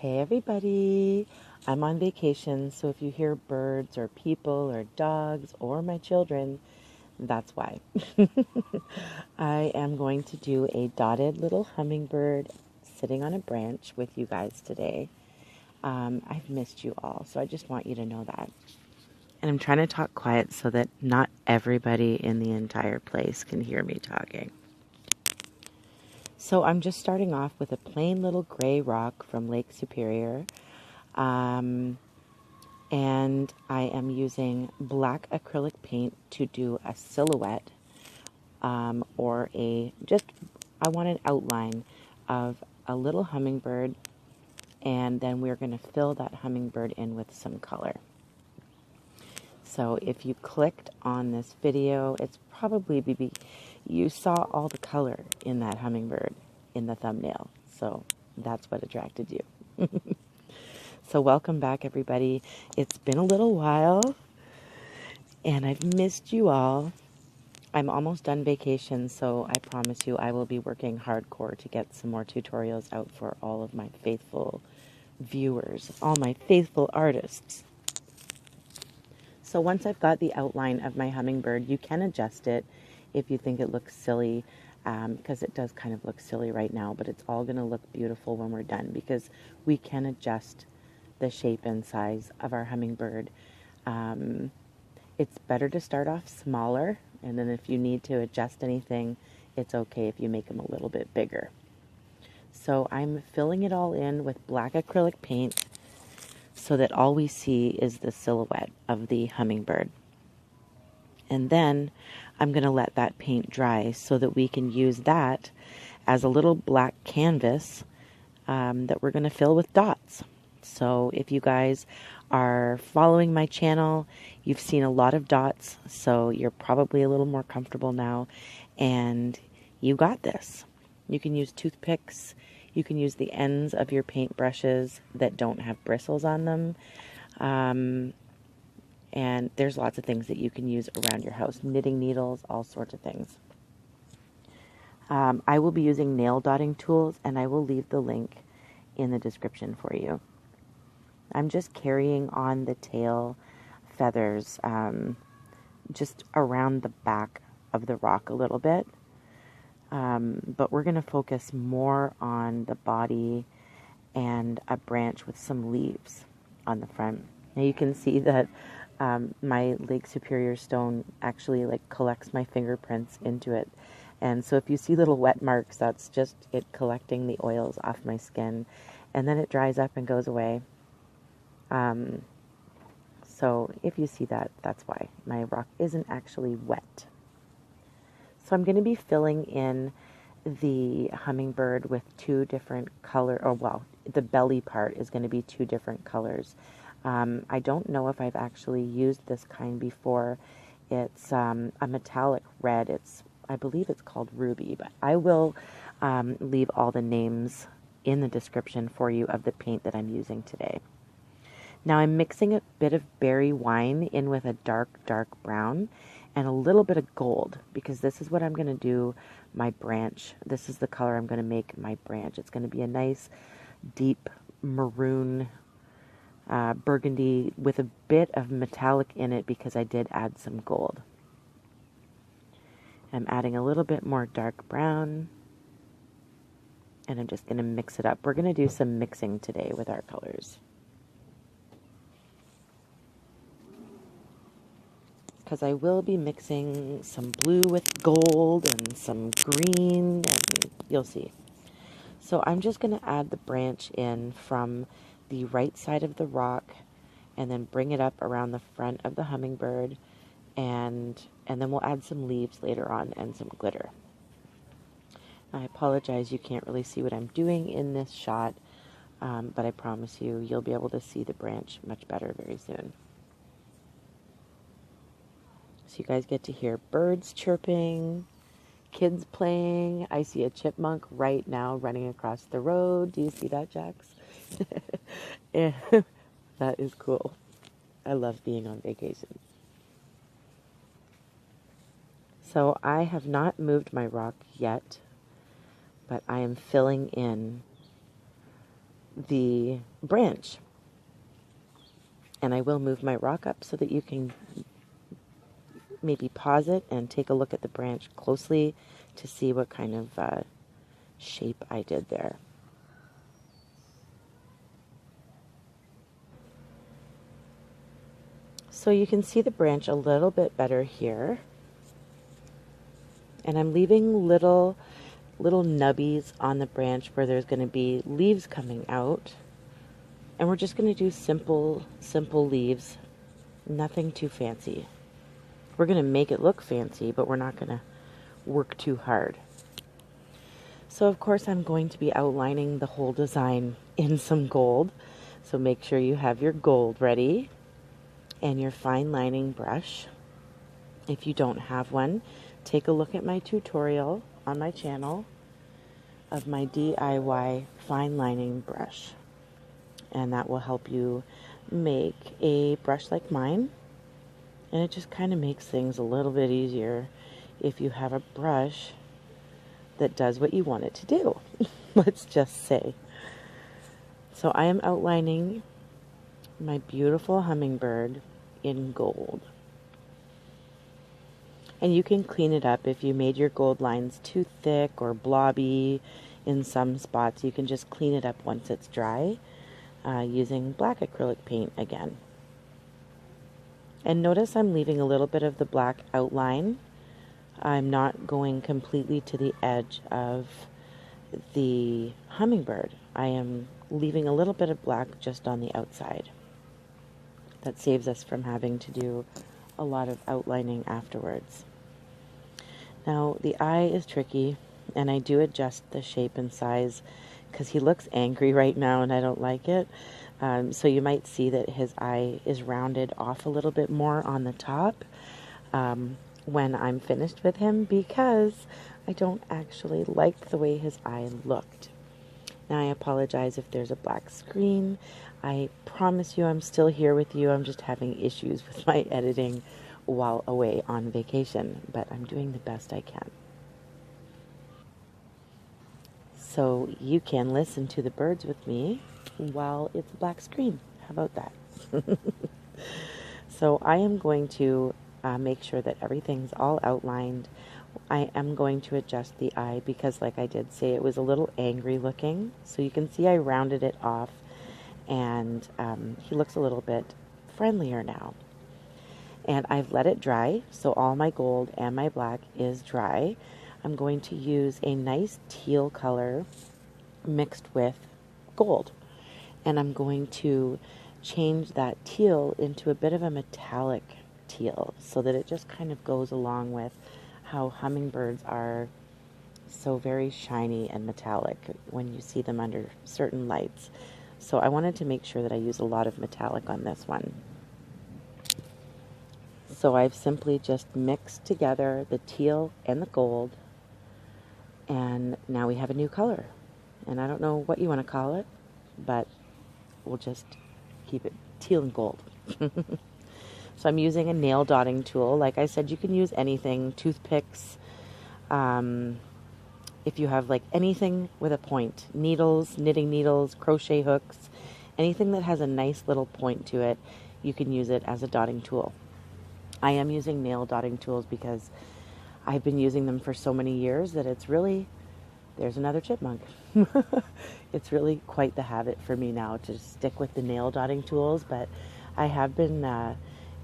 Hey everybody, I'm on vacation, so if you hear birds or people or dogs or my children, that's why. I am going to do a dotted little hummingbird sitting on a branch with you guys today. I've missed you all, so I just want you to know that. And I'm trying to talk quiet so that not everybody in the entire place can hear me talking. So I'm just starting off with a plain little gray rock from Lake Superior. And I am using black acrylic paint to do a silhouette I want an outline of a little hummingbird, and then we're going to fill that hummingbird in with some color. So if you clicked on this video, it's probably you saw all the color in that hummingbird in the thumbnail. So that's what attracted you. So welcome back, everybody. It's been a little while, and I've missed you all. I'm almost done vacation, so I promise you I will be working hardcore to get some more tutorials out for all of my faithful viewers, all my faithful artists. So once I've got the outline of my hummingbird, you can adjust it if you think it looks silly, because it does kind of look silly right now, but it's all going to look beautiful when we're done, because we can adjust the shape and size of our hummingbird. It's better to start off smaller, and then if you need to adjust anything, it's okay if you make them a little bit bigger. So I'm filling it all in with black acrylic paint so that all we see is the silhouette of the hummingbird. And then I'm going to let that paint dry so that we can use that as a little black canvas that we're going to fill with dots. So if you guys are following my channel, you've seen a lot of dots, so you're probably a little more comfortable now, and you got this. You can use toothpicks, you can use the ends of your paint brushes that don't have bristles on them, and there's lots of things that you can use around your house, knitting needles, all sorts of things. I will be using nail dotting tools, and I will leave the link in the description for you. I'm just carrying on the tail feathers just around the back of the rock a little bit. But we're going to focus more on the body and a branch with some leaves on the front. Now you can see that my Lake Superior stone actually collects my fingerprints into it. And so if you see little wet marks, that's just it collecting the oils off my skin. And then it dries up and goes away. So if you see that, that's why my rock isn't actually wet. So I'm going to be filling in the hummingbird with two different the belly part is going to be two different colors. I don't know if I've actually used this kind before. It's a metallic red. I believe it's called ruby, but I will leave all the names in the description for you of the paint that I'm using today. Now I'm mixing a bit of berry wine in with a dark brown and a little bit of gold, because this is what I'm going to do my branch. This is the color I'm going to make my branch. It's going to be a nice deep maroon burgundy with a bit of metallic in it because I did add some gold. I'm adding a little bit more dark brown, and I'm just going to mix it up. We're going to do some mixing today with our colors, because I will be mixing some blue with gold and some green, and you'll see. So I'm just going to add the branch in from the right side of the rock and then bring it up around the front of the hummingbird, and then we'll add some leaves later on and some glitter. I apologize, you can't really see what I'm doing in this shot, but I promise you'll be able to see the branch much better very soon. So you guys get to hear birds chirping, kids playing. I see a chipmunk right now running across the road. Do you see that, Jax? Yeah, that is cool. I love being on vacation. So I have not moved my rock yet, but I am filling in the branch. And I will move my rock up so that you can maybe pause it and take a look at the branch closely to see what kind of shape I did there. So you can see the branch a little bit better here. And I'm leaving little nubbies on the branch where there's going to be leaves coming out. And we're just going to do simple leaves, nothing too fancy. We're going to make it look fancy, but we're not going to work too hard. So of course I'm going to be outlining the whole design in some gold. So make sure you have your gold ready and your fine lining brush. If you don't have one, take a look at my tutorial on my channel of my DIY fine lining brush. And that will help you make a brush like mine. And it just kind of makes things a little bit easier if you have a brush that does what you want it to do. Let's just say. So I am outlining my beautiful hummingbird in gold. And you can clean it up if you made your gold lines too thick or blobby in some spots. You can just clean it up once it's dry using black acrylic paint again. And notice I'm leaving a little bit of the black outline. I'm not going completely to the edge of the hummingbird. I am leaving a little bit of black just on the outside. That saves us from having to do a lot of outlining afterwards. Now the eye is tricky, and I do adjust the shape and size because he looks angry right now and I don't like it. So you might see that his eye is rounded off a little bit more on the top when I'm finished with him, because I don't actually like the way his eye looked. Now I apologize if there's a black screen. I promise you I'm still here with you. I'm just having issues with my editing while away on vacation, but I'm doing the best I can. So you can listen to the birds with me while it's a black screen. How about that? So I am going to make sure that everything's all outlined. I am going to adjust the eye because, like I did say, it was a little angry looking. So you can see I rounded it off, and he looks a little bit friendlier now. And I've let it dry, so all my gold and my black is dry. I'm going to use a nice teal color mixed with gold. And I'm going to change that teal into a bit of a metallic teal so that it just kind of goes along with how hummingbirds are so very shiny and metallic when you see them under certain lights. So I wanted to make sure that I use a lot of metallic on this one. So I've simply just mixed together the teal and the gold, and now we have a new color. And I don't know what you want to call it, but we'll just keep it teal and gold. So I'm using a nail dotting tool. Like I said, you can use anything, toothpicks, if you have like anything with a point, needles, knitting needles, crochet hooks, anything that has a nice little point to it, you can use it as a dotting tool. I am using nail dotting tools because I've been using them for so many years that it's really, there's another chipmunk. It's really quite the habit for me now to stick with the nail dotting tools, but I have been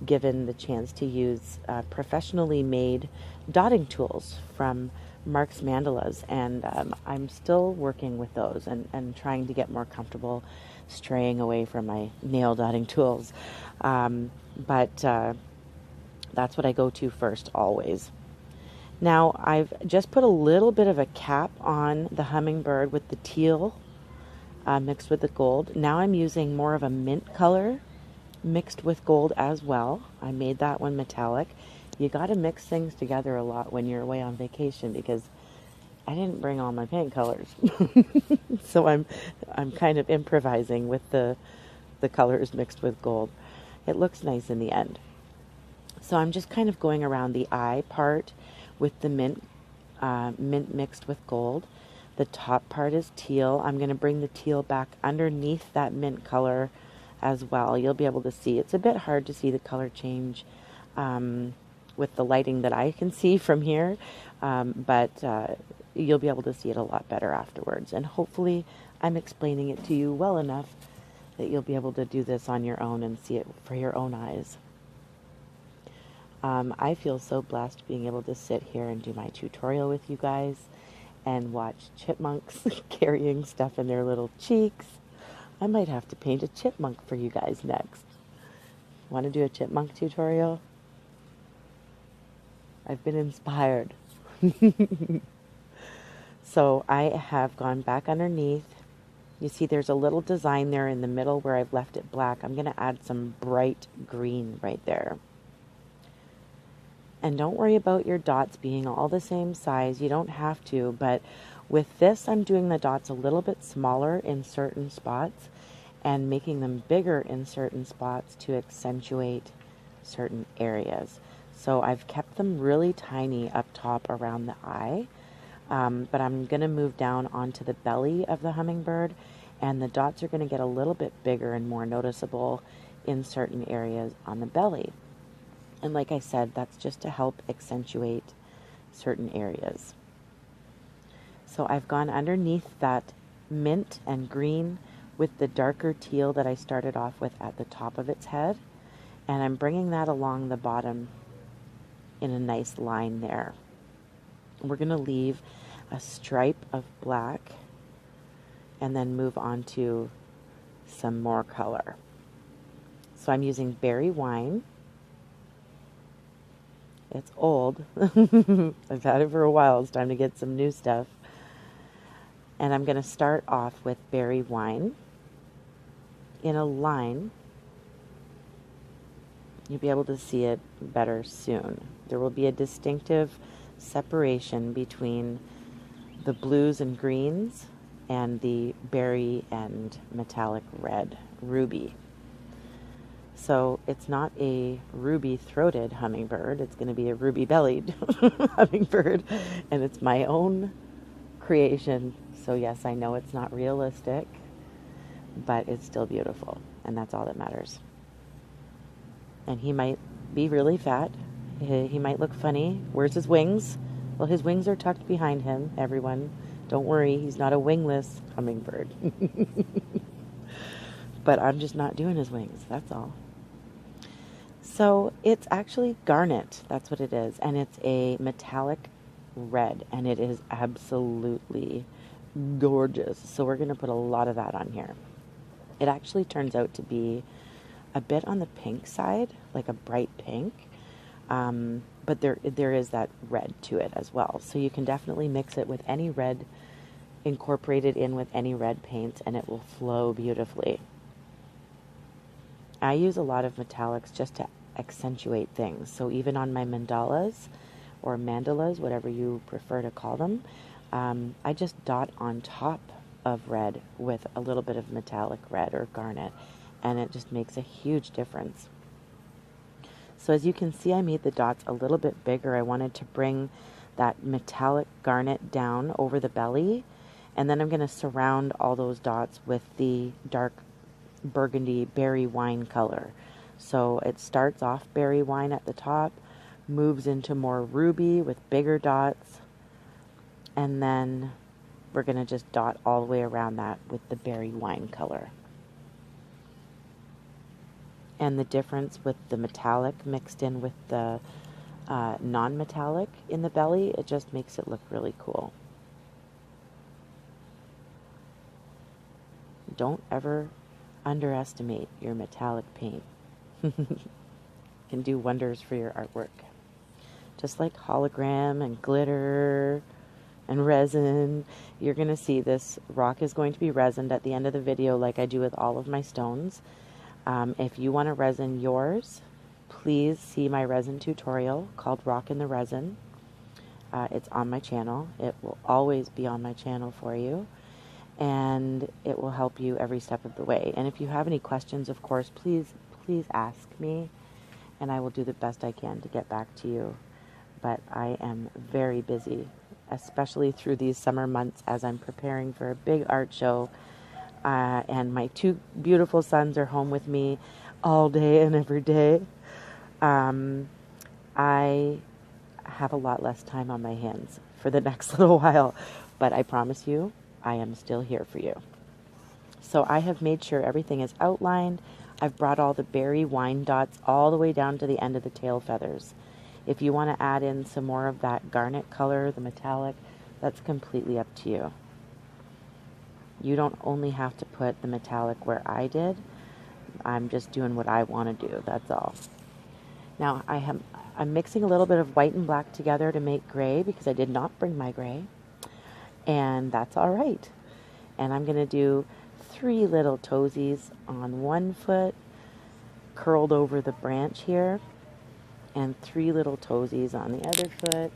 given the chance to use professionally made dotting tools from Mark's Mandalas, and I'm still working with those and trying to get more comfortable straying away from my nail dotting tools. But that's what I go to first always. Now I've just put a little bit of a cap on the hummingbird with the teal mixed with the gold. Now I'm using more of a mint color mixed with gold as well. I made that one metallic. You got to mix things together a lot when you're away on vacation because I didn't bring all my paint colors. So I'm kind of improvising with the colors mixed with gold. It looks nice in the end. So I'm just kind of going around the eye part with the mint mixed with gold. The top part is teal. I'm going to bring the teal back underneath that mint color as well. You'll be able to see. It's a bit hard to see the color change with the lighting that I can see from here, but you'll be able to see it a lot better afterwards. And hopefully I'm explaining it to you well enough that you'll be able to do this on your own and see it for your own eyes. I feel so blessed being able to sit here and do my tutorial with you guys and watch chipmunks carrying stuff in their little cheeks. I might have to paint a chipmunk for you guys next. Want to do a chipmunk tutorial? I've been inspired. So I have gone back underneath. You see there's a little design there in the middle where I've left it black. I'm going to add some bright green right there. And don't worry about your dots being all the same size. You don't have to, but with this I'm doing the dots a little bit smaller in certain spots and making them bigger in certain spots to accentuate certain areas. So I've kept them really tiny up top around the eye, but I'm going to move down onto the belly of the hummingbird, and the dots are going to get a little bit bigger and more noticeable in certain areas on the belly. And like I said, that's just to help accentuate certain areas. So I've gone underneath that mint and green with the darker teal that I started off with at the top of its head, and I'm bringing that along the bottom in a nice line there. We're going to leave a stripe of black and then move on to some more color. So I'm using berry wine. It's old. I've had it for a while. It's time to get some new stuff. And I'm going to start off with berry wine in a line. You'll be able to see it better soon. There will be a distinctive separation between the blues and greens and the berry and metallic red, ruby. So it's not a ruby-throated hummingbird. It's going to be a ruby-bellied hummingbird, and it's my own creation. So yes, I know it's not realistic, but it's still beautiful, and that's all that matters. And he might be really fat. He might look funny. Where's his wings? Well, his wings are tucked behind him, everyone. Don't worry, he's not a wingless hummingbird. But I'm just not doing his wings, that's all. So it's actually garnet, that's what it is, and it's a metallic red, and it is absolutely gorgeous. So we're going to put a lot of that on here. It actually turns out to be a bit on the pink side, like a bright pink, but there is that red to it as well. So you can definitely mix it with any red, incorporate it in with any red paints, and it will flow beautifully. I use a lot of metallics just to accentuate things. So even on my mandalas, or mandalas, whatever you prefer to call them, I just dot on top of red with a little bit of metallic red or garnet, and it just makes a huge difference. So as you can see, I made the dots a little bit bigger. I wanted to bring that metallic garnet down over the belly, and then I'm going to surround all those dots with the dark burgundy berry wine color. So it starts off berry wine at the top, moves into more ruby with bigger dots, and then we're going to just dot all the way around that with the berry wine color. And the difference with the metallic mixed in with the non-metallic in the belly, it just makes it look really cool. Don't ever underestimate your metallic paint. Can do wonders for your artwork. Just like hologram and glitter and resin, you're going to see this rock is going to be resined at the end of the video like I do with all of my stones. If you want to resin yours, please see my resin tutorial called Rock in the Resin. It's on my channel. It will always be on my channel for you, and it will help you every step of the way. And if you have any questions, of course, please ask me, and I will do the best I can to get back to you. But I am very busy especially through these summer months as I'm preparing for a big art show. And my two beautiful sons are home with me all day and every day. I have a lot less time on my hands for the next little while, but I promise you, I am still here for you. So I have made sure everything is outlined. I've brought all the berry wine dots all the way down to the end of the tail feathers. If you want to add in some more of that garnet color, the metallic, that's completely up to you. You don't only have to put the metallic where I did. I'm just doing what I want to do, that's all. Now I'm mixing a little bit of white and black together to make gray because I did not bring my gray. And that's all right. And I'm going to do 3 little toesies on one foot, curled over the branch here, and 3 little toesies on the other foot.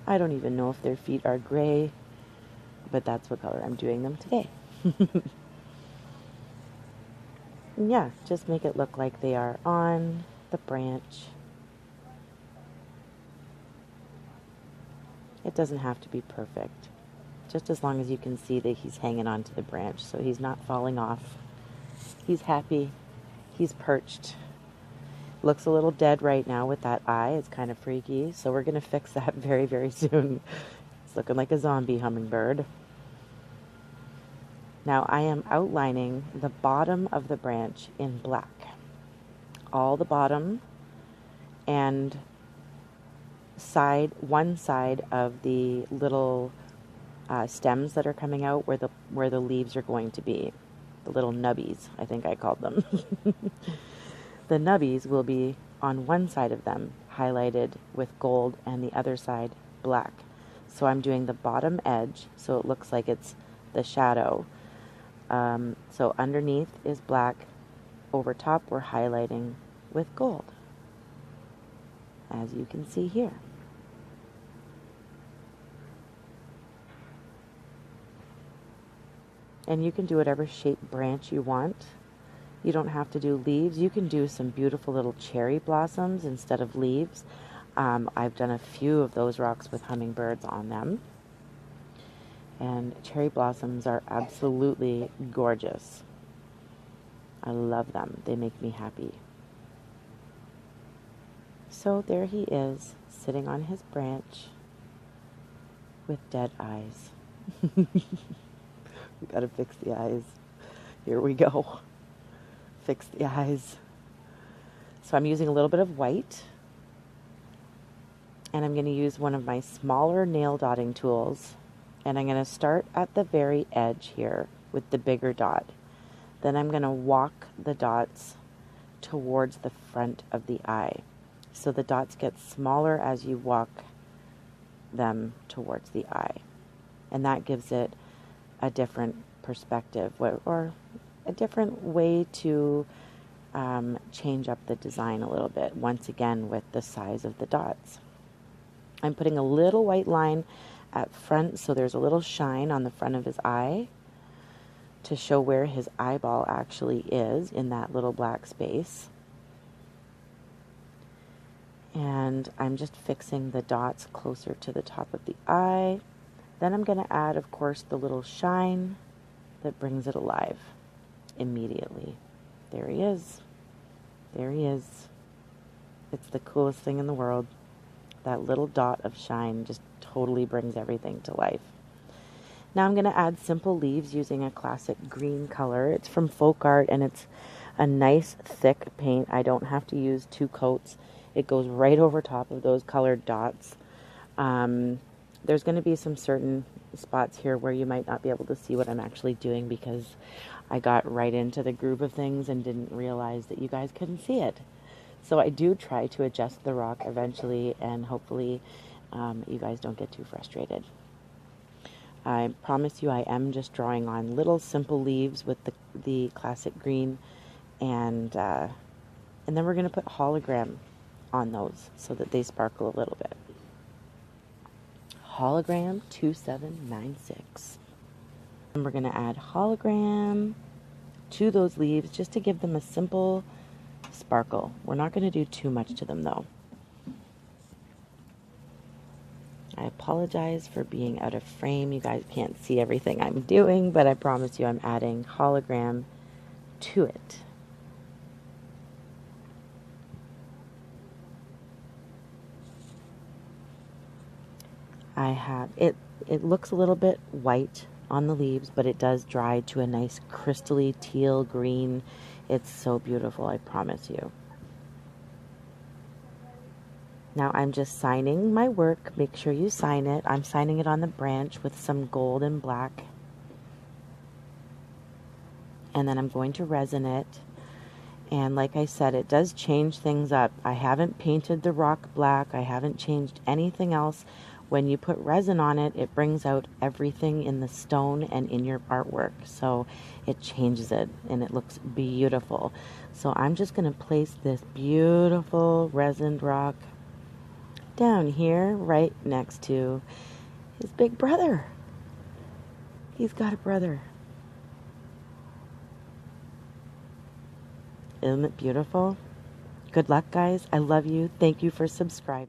I don't even know if their feet are gray, but that's what color I'm doing them today. Yeah, just make it look like they are on the branch. It doesn't have to be perfect, just as long as you can see that he's hanging onto the branch, so he's not falling off. He's happy. He's perched. Looks a little dead right now with that eye. It's kind of freaky, so we're going to fix that very, very soon. It's looking like a zombie hummingbird. Now I am outlining the bottom of the branch in black. All the bottom and one side of the little stems that are coming out where the leaves are going to be. The little nubbies, I think I called them. The nubbies will be on one side of them highlighted with gold and the other side black. So I'm doing the bottom edge so it looks like it's the shadow. So underneath is black, over top we're highlighting with gold, as you can see here. And you can do whatever shape branch you want. You don't have to do leaves. You can do some beautiful little cherry blossoms instead of leaves. I've done a few of those rocks with hummingbirds on them. And cherry blossoms are absolutely gorgeous. I love them. They make me happy. So there he is, sitting on his branch with dead eyes. We gotta fix the eyes. Here we go. Fix the eyes. So I'm using a little bit of white, and I'm going to use one of my smaller nail dotting tools, and I'm going to start at the very edge here with the bigger dot. Then I'm going to walk the dots towards the front of the eye. So the dots get smaller as you walk them towards the eye. And that gives it a different perspective, or a different way to change up the design a little bit, once again with the size of the dots. I'm putting a little white line at front so there's a little shine on the front of his eye to show where his eyeball actually is in that little black space. And I'm just fixing the dots closer to the top of the eye. Then I'm going to add, of course, the little shine that brings it alive immediately. There he is. There he is. It's the coolest thing in the world. That little dot of shine just totally brings everything to life. Now I'm going to add simple leaves using a classic green color. It's from Folkart, and it's a nice thick paint. I don't have to use 2 coats. It goes right over top of those colored dots. There's going to be some certain spots here where you might not be able to see what I'm actually doing because I got right into the groove of things and didn't realize that you guys couldn't see it. So I do try to adjust the rock eventually, and hopefully you guys don't get too frustrated. I promise you I am just drawing on little simple leaves with the classic green, and then we're going to put hologram on those so that they sparkle a little bit. Hologram 2796. And we're going to add hologram to those leaves just to give them a simple sparkle. We're not going to do too much to them though. I apologize for being out of frame. You guys can't see everything I'm doing, but I promise you I'm adding hologram to it. I have it. It looks a little bit white on the leaves, but it does dry to a nice crystally teal green. It's so beautiful, I promise you. Now I'm just signing my work. Make sure you sign it. I'm signing it on the branch with some gold and black. And then I'm going to resin it. And like I said, it does change things up. I haven't painted the rock black. I haven't changed anything else. When you put resin on it, it brings out everything in the stone and in your artwork. So it changes it and it looks beautiful. So I'm just going to place this beautiful resined rock down here right next to his big brother. He's got a brother. Isn't it beautiful? Good luck, guys. I love you. Thank you for subscribing.